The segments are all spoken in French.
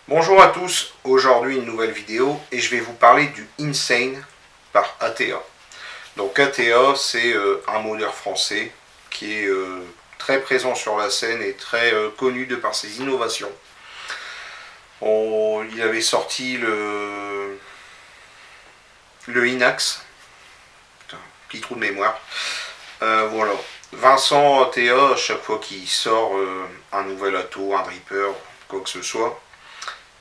Bonjour à tous, aujourd'hui une nouvelle vidéo et je vais vous parler du Insane par ATA. Donc ATA c'est un modeur français qui est très présent sur la scène et très connu de par ses innovations. Il avait sorti le Inax, putain, petit trou de mémoire. Voilà, Vincent ATA, à chaque fois qu'il sort un nouvel ato, un dripper, quoi que ce soit,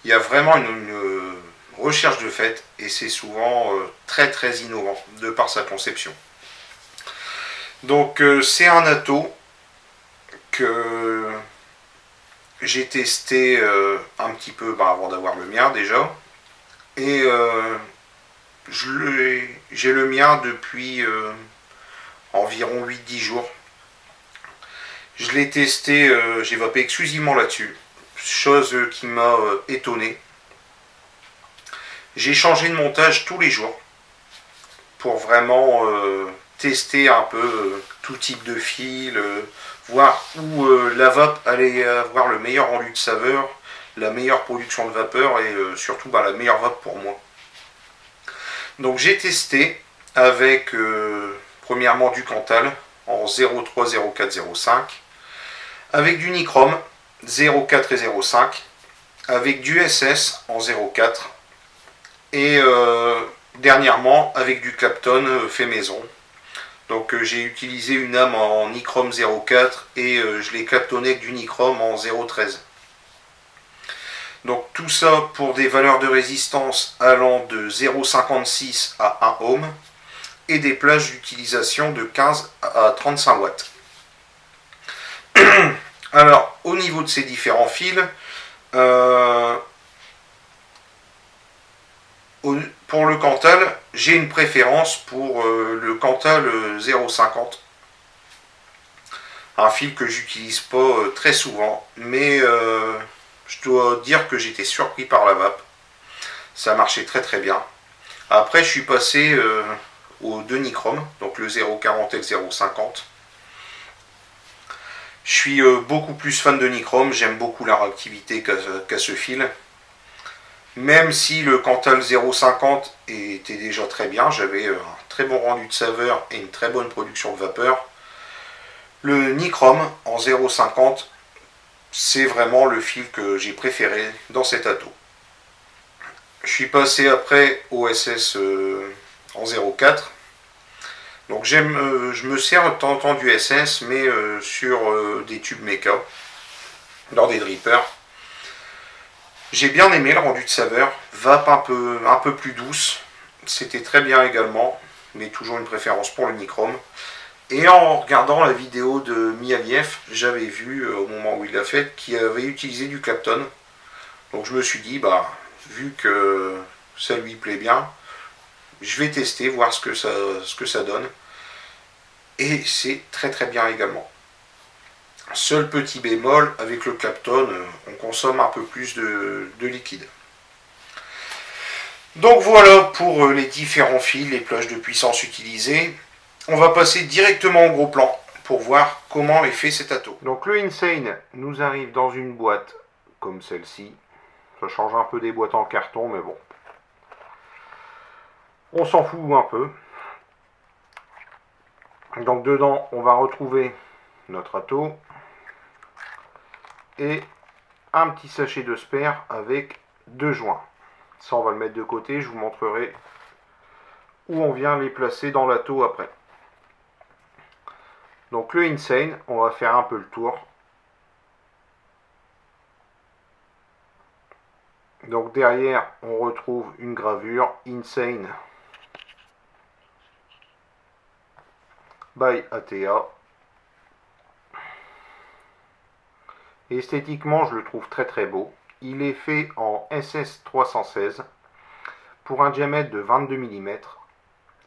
il y a vraiment une recherche de fait et c'est souvent très innovant de par sa conception. Donc c'est un ato que j'ai testé un petit peu avant d'avoir le mien déjà et j'ai le mien depuis environ 8-10 jours. Je l'ai testé, j'ai vapé exclusivement là-dessus, chose qui m'a étonné. J'ai changé de montage tous les jours pour vraiment tester un peu tout type de fil, voir où la vape allait avoir le meilleur rendu de saveur, la meilleure production de vapeur et surtout la meilleure vape pour moi. Donc j'ai testé avec premièrement du Cantal en 03, 04, 05, avec du Nichrome 04 et 05, avec du SS en 04 et dernièrement avec du Clapton fait maison. Donc j'ai utilisé une âme en Nichrome 04 et je l'ai claptonné avec du Nichrome en 013. Donc tout ça pour des valeurs de résistance allant de 0,56 à 1 ohm et des plages d'utilisation de 15 à 35 watts. Alors au niveau de ces différents fils, pour le Cantal, j'ai une préférence pour le Cantal 0,50. Un fil que j'utilise pas très souvent, mais je dois dire que j'étais surpris par la vape. Ça marchait très bien. Après, je suis passé au 2 Nichrome, donc le 0,40 et le 0,50. Je suis beaucoup plus fan de Nichrome, j'aime beaucoup la réactivité qu'a ce fil. Même si le Cantal 0,50 était déjà très bien, j'avais un très bon rendu de saveur et une très bonne production de vapeur. Le Nichrome en 0,50, c'est vraiment le fil que j'ai préféré dans cet ato. Je suis passé après au SS en 0,4. Donc je me sers de temps en temps du SS, mais sur des tubes méca, dans des drippers. J'ai bien aimé le rendu de saveur, vape un peu plus douce, c'était très bien également, mais toujours une préférence pour le Nichrome. Et en regardant la vidéo de Mialiev, j'avais vu au moment où il l'a fait qu'il avait utilisé du Clapton. Donc je me suis dit, vu que ça lui plaît bien, je vais tester, voir ce que ça donne. Et c'est très bien également. Seul petit bémol, avec le Clapton, on consomme un peu plus de liquide. Donc voilà pour les différents fils, les plages de puissance utilisées. On va passer directement au gros plan pour voir comment est fait cet ato. Donc le Insane nous arrive dans une boîte comme celle-ci. Ça change un peu des boîtes en carton, mais bon. On s'en fout un peu. Donc dedans, on va retrouver notre ato et un petit sachet de spare avec 2 joints. Ça, on va le mettre de côté. Je vous montrerai où on vient les placer dans l'ato après. Donc le Insane, on va faire un peu le tour. Donc derrière, on retrouve une gravure Insane by ATA. Esthétiquement, je le trouve très beau. Il est fait en SS316 pour un diamètre de 22 mm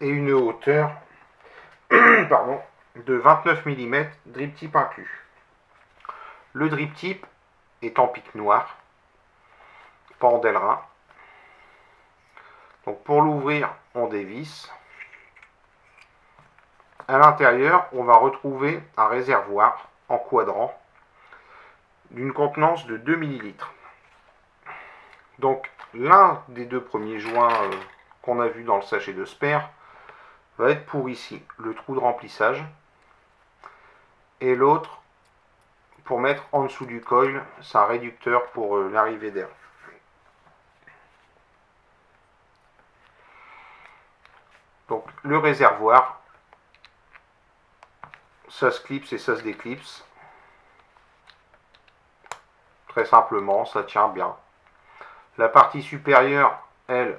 et une hauteur pardon, de 29 mm, drip tip inclus. Le drip tip est en pic noir, pas en delrin. Donc pour l'ouvrir, on dévisse. À l'intérieur, on va retrouver un réservoir en quadrant d'une contenance de 2 ml. Donc l'un des deux premiers joints qu'on a vu dans le sachet de spare va être pour ici, le trou de remplissage. Et l'autre pour mettre en dessous du coil, c'est un réducteur pour l'arrivée d'air. Donc le réservoir, ça se clipse et ça se déclipse. Très simplement, ça tient bien. La partie supérieure, elle,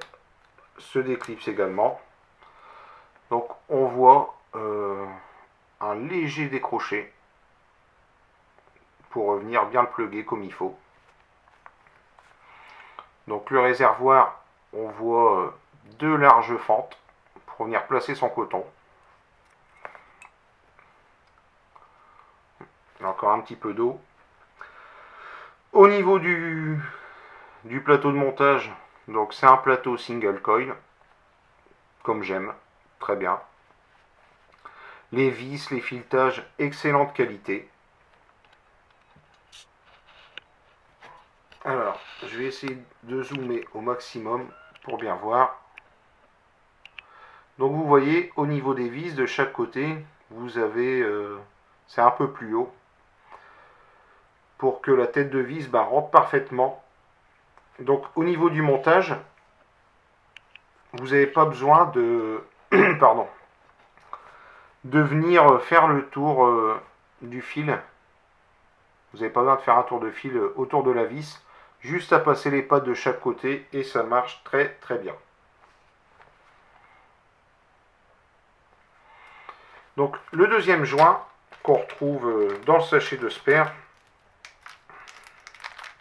se déclipse également. Donc on voit un léger décroché pour venir bien le plugger comme il faut. Donc le réservoir, on voit deux larges fentes pour venir placer son coton. Encore un petit peu d'eau. Au niveau du plateau de montage, donc c'est un plateau single coil, comme j'aime, très bien. Les vis, les filetages, excellente qualité. Alors, je vais essayer de zoomer au maximum pour bien voir. Donc vous voyez, au niveau des vis de chaque côté, vous avez, c'est un peu plus haut, pour que la tête de vis rentre parfaitement. Donc au niveau du montage, vous n'avez pas besoin de, pardon, de venir faire le tour du fil. Vous n'avez pas besoin de faire un tour de fil autour de la vis, juste à passer les pattes de chaque côté et ça marche très très bien. Donc le deuxième joint qu'on retrouve dans le sachet de spare,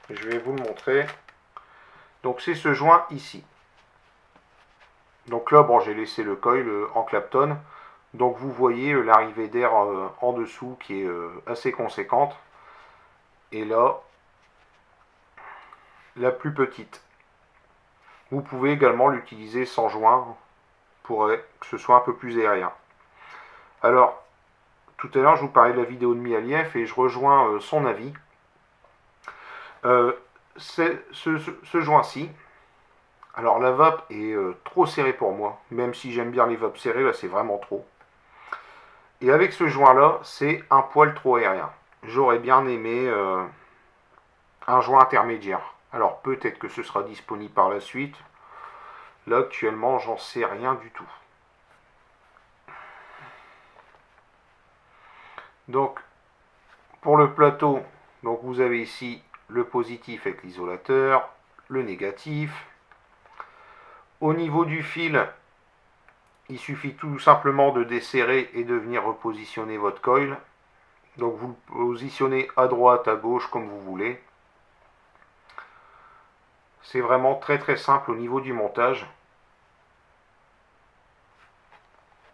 je vais vous le montrer. Donc c'est ce joint ici. Donc là, bon, j'ai laissé le coil en Clapton. Donc vous voyez l'arrivée d'air en dessous qui est assez conséquente. Et là, la plus petite. Vous pouvez également l'utiliser sans joint pour que ce soit un peu plus aérien. Alors, tout à l'heure, je vous parlais de la vidéo de Mialiev et je rejoins son avis. Ce joint-ci, alors la vape est trop serrée pour moi, même si j'aime bien les vapes serrées, là c'est vraiment trop. Et avec ce joint-là, c'est un poil trop aérien. J'aurais bien aimé un joint intermédiaire. Alors peut-être que ce sera disponible par la suite. Là actuellement, j'en sais rien du tout. Donc pour le plateau, donc vous avez ici le positif avec l'isolateur, le négatif. Au niveau du fil, il suffit tout simplement de desserrer et de venir repositionner votre coil. Donc vous le positionnez à droite, à gauche, comme vous voulez. C'est vraiment très très simple au niveau du montage.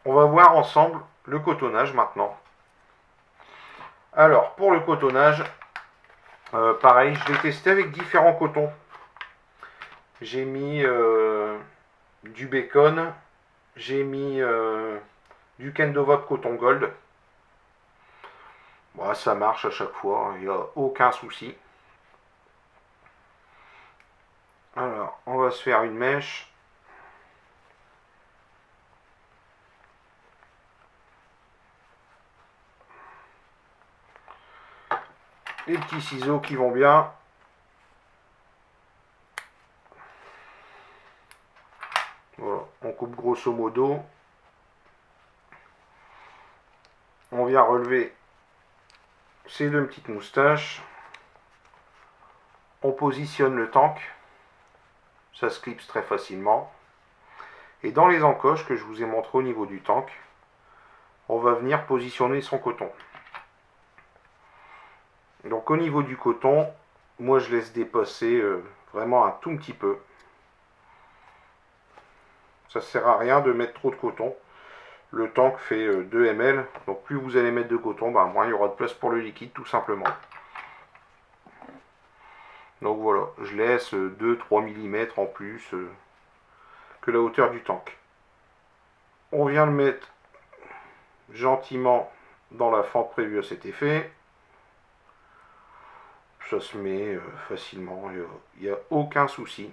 On va voir ensemble le cotonnage maintenant. Alors pour le cotonnage, pareil, je l'ai testé avec différents cotons. J'ai mis du bacon, j'ai mis du Kendovap coton gold. Bon, ça marche à chaque fois, il n'y a aucun souci. Alors, on va se faire une mèche. Les petits ciseaux qui vont bien. Voilà, on coupe grosso modo. On vient relever ces deux petites moustaches. On positionne le tank. Ça se clipse très facilement. Et dans les encoches que je vous ai montré au niveau du tank, on va venir positionner son coton. Donc au niveau du coton, moi je laisse dépasser vraiment un tout petit peu. Ça ne sert à rien de mettre trop de coton. Le tank fait 2 ml, donc plus vous allez mettre de coton, moins il y aura de place pour le liquide tout simplement. Donc voilà, je laisse 2-3 mm en plus que la hauteur du tank. On vient le mettre gentiment dans la fente prévue à cet effet. ça se met facilement, il n'y a aucun souci.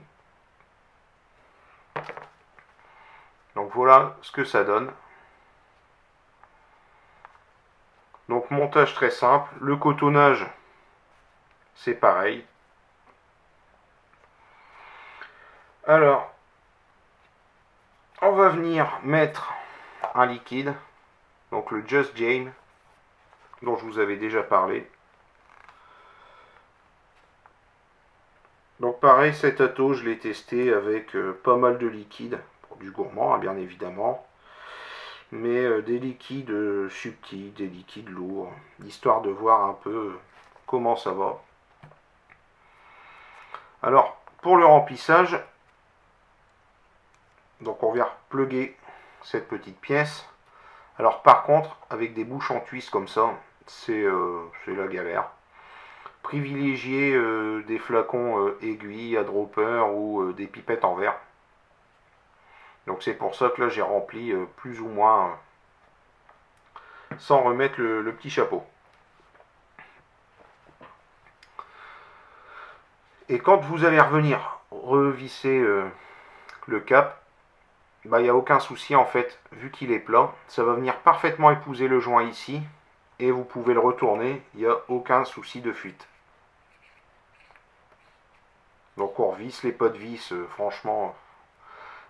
Donc voilà ce que ça donne. Donc montage très simple, le cotonnage c'est pareil. Alors, on va venir mettre un liquide, donc le Just Jane, dont je vous avais déjà parlé. Donc pareil, cet ato, je l'ai testé avec pas mal de liquide, pour du gourmand hein, bien évidemment, mais des liquides subtils, des liquides lourds, histoire de voir un peu comment ça va. Alors, pour le remplissage, donc on vient plugger cette petite pièce. Alors par contre, avec des bouches en twist comme ça, c'est la galère. Privilégiez des flacons aiguilles à dropper ou des pipettes en verre. Donc c'est pour ça que là j'ai rempli plus ou moins sans remettre le petit chapeau. Et quand vous allez revenir revisser le cap, bah, il n'y a aucun souci en fait, vu qu'il est plat, ça va venir parfaitement épouser le joint ici, et vous pouvez le retourner, il n'y a aucun souci de fuite. Donc on revisse les pas de vis, franchement,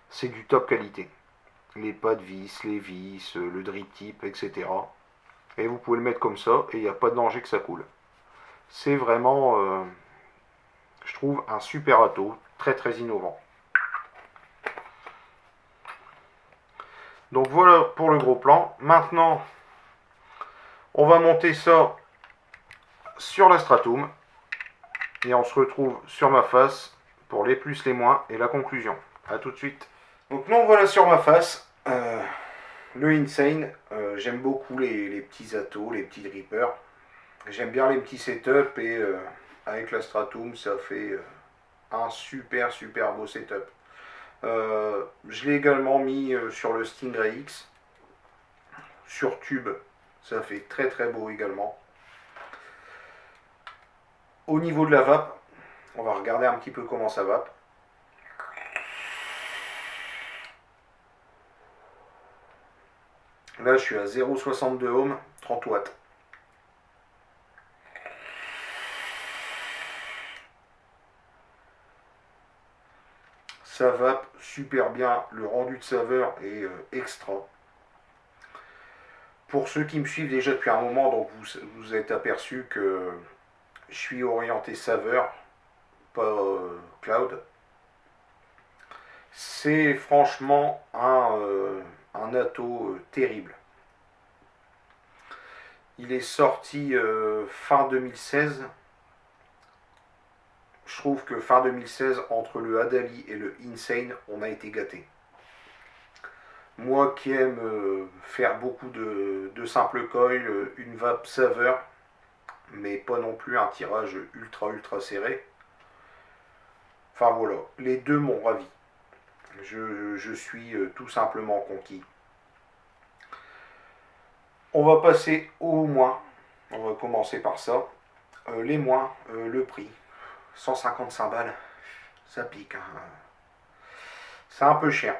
c'est du top qualité. Les pas de vis, les vis, le drip tip, etc. Et vous pouvez le mettre comme ça, et il n'y a pas de danger que ça coule. C'est vraiment, je trouve, un super ato, très très innovant. Donc voilà pour le gros plan. Maintenant, on va monter ça sur la stratum. Et on se retrouve sur ma face pour les plus, les moins et la conclusion. A tout de suite. Donc nous voilà sur ma face. Le Insane. J'aime beaucoup les petits atos, les petits drippers. J'aime bien les petits setups et avec la stratum ça fait un super super beau setup. Je l'ai également mis sur le Stingray X. Sur tube, ça fait très très beau également. Au niveau de la vape, on va regarder un petit peu comment ça vape. Là, je suis à 0,62 ohms, 30 watts. Ça vape super bien, le rendu de saveur est extra. Pour ceux qui me suivent déjà depuis un moment, donc vous êtes aperçu que je suis orienté saveur, pas cloud. C'est franchement un ato terrible. Il est sorti fin 2016. Je trouve que fin 2016, entre le Adali et le Insane, on a été gâté. Moi qui aime faire beaucoup de simples coils, une vape saveur, mais pas non plus un tirage ultra ultra serré. Enfin voilà, les deux m'ont ravi. Je suis tout simplement conquis. On va passer aux moins. On va commencer par ça. Les moins, le prix. 155 balles. Ça pique. Hein. C'est un peu cher.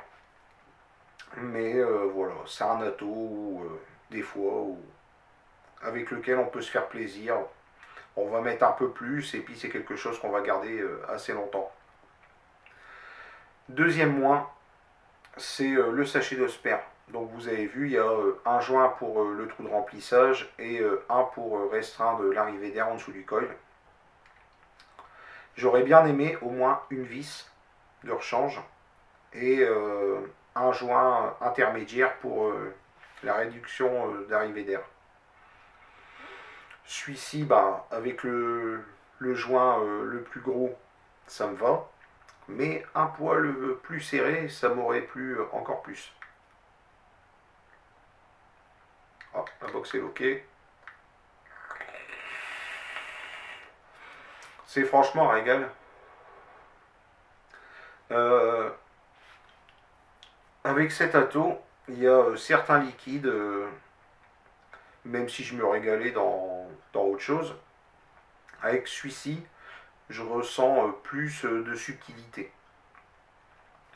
Mais voilà, c'est un ato des fois avec lequel on peut se faire plaisir. On va mettre un peu plus et puis c'est quelque chose qu'on va garder assez longtemps. Deuxième moins, c'est le sachet d'Osper. Donc vous avez vu, il y a un joint pour le trou de remplissage et un pour restreindre l'arrivée d'air en dessous du coil. J'aurais bien aimé au moins une vis de rechange et un joint intermédiaire pour la réduction d'arrivée d'air. Celui-ci, bah, avec le joint le plus gros, ça me va. Mais un poil plus serré, ça m'aurait plu encore plus. Ah, la box est loquée. C'est franchement un régal. Avec cet ato, il y a certains liquides, même si je me régalais dans autre chose, Avec celui-ci, je ressens plus de subtilité.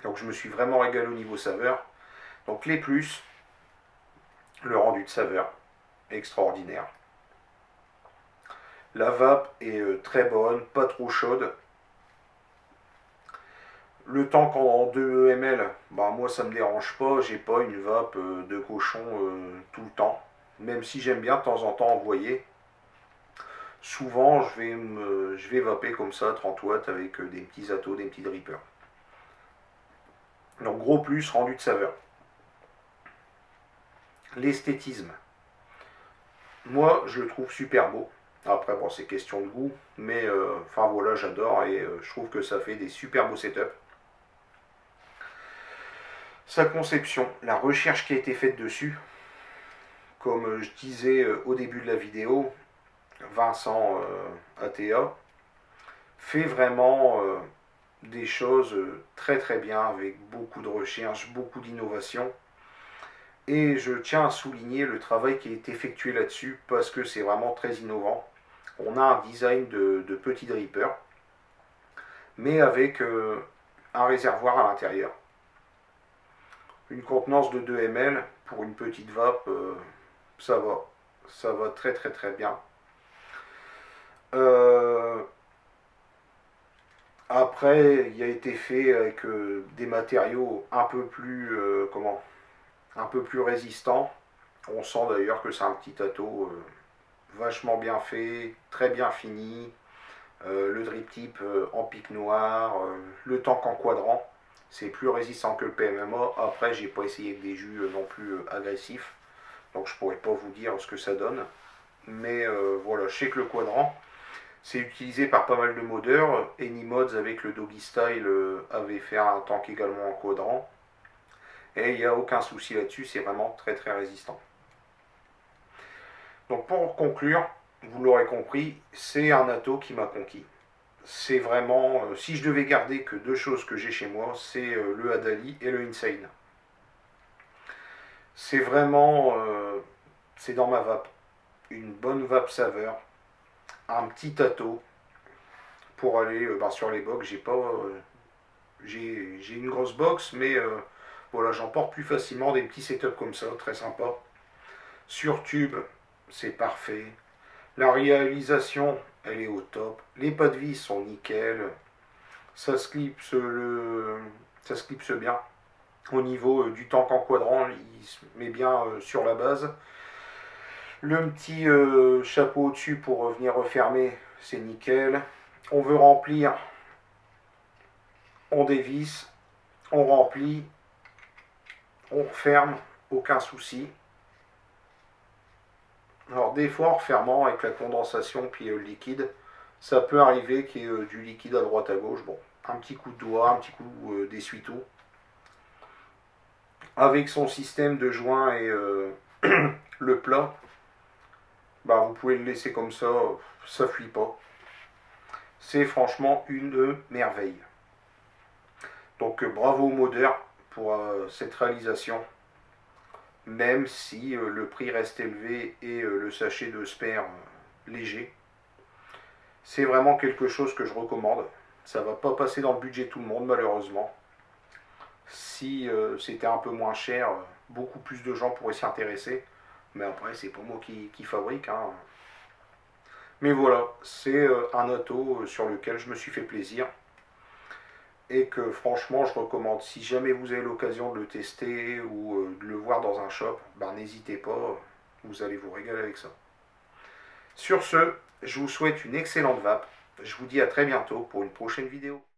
Donc je me suis vraiment régalé au niveau saveur. Donc les plus, le rendu de saveur, extraordinaire. La vape est très bonne, pas trop chaude. Le temps qu'en 2 ml, bah moi ça me dérange pas, j'ai pas une vape de cochon tout le temps. Même si j'aime bien de temps en temps envoyer. Souvent je vais vaper comme ça 30 watts avec des petits atos, des petits drippers. Donc gros plus, rendu de saveur. L'esthétisme. Moi je le trouve super beau. Après bon c'est question de goût, mais enfin voilà j'adore et je trouve que ça fait des super beaux setups. Sa conception, la recherche qui a été faite dessus, comme je disais au début de la vidéo, Vincent ATA fait vraiment des choses très très bien avec beaucoup de recherche, beaucoup d'innovation. Et je tiens à souligner le travail qui est effectué là-dessus parce que c'est vraiment très innovant. On a un design de petit dripper, mais avec un réservoir à l'intérieur. Une contenance de 2 ml pour une petite vape, ça va. Ça va très très très bien. Euh, Après, il a été fait avec des matériaux un peu plus un peu plus résistants. On sent d'ailleurs que c'est un petit ato vachement bien fait, très bien fini. Le drip tip en pic noir, le tank en quadrant, c'est plus résistant que le PMMA. Après, j'ai pas essayé avec des jus non plus agressifs, donc je pourrais pas vous dire ce que ça donne. Mais voilà, je sais que le quadrant, c'est utilisé par pas mal de modeurs. Anymods avec le Doggy Style avait fait un tank également en quadrant. Et il n'y a aucun souci là-dessus, c'est vraiment très très résistant. Donc pour conclure, vous l'aurez compris, c'est un ato qui m'a conquis. C'est vraiment, si je devais garder que deux choses que j'ai chez moi, c'est le Adali et le Insane. C'est vraiment, c'est dans ma vape. Une bonne vape saveur, un petit ato pour aller sur les box. J'ai pas, j'ai une grosse box, mais voilà, j'emporte plus facilement des petits setups comme ça, très sympa. Sur tube, c'est parfait. La réalisation, elle est au top. Les pas de vis sont nickel. Ça se clipse, ça se clipse bien. Au niveau du tank en quadrant, il se met bien sur la base. Le petit chapeau au-dessus pour venir refermer, c'est nickel. On veut remplir, on dévisse, on remplit, on referme, aucun souci. Alors des fois en refermant avec la condensation puis le liquide, ça peut arriver qu'il y ait du liquide à droite à gauche. Bon, un petit coup de doigt, un petit coup d'essuie-tout. Avec son système de joint et le plat, bah vous pouvez le laisser comme ça fuit pas. C'est franchement une merveille. Donc bravo au modeur pour cette réalisation, même si le prix reste élevé et le sachet de sper léger. C'est vraiment quelque chose que je recommande. Ça va pas passer dans le budget de tout le monde malheureusement. Si c'était un peu moins cher, beaucoup plus de gens pourraient s'y intéresser. Mais après, c'est pas moi qui fabrique. Hein. Mais voilà, c'est un auto sur lequel je me suis fait plaisir. Et que franchement, je recommande. Si jamais vous avez l'occasion de le tester ou de le voir dans un shop, ben, n'hésitez pas. Vous allez vous régaler avec ça. Sur ce, je vous souhaite une excellente vape. Je vous dis à très bientôt pour une prochaine vidéo.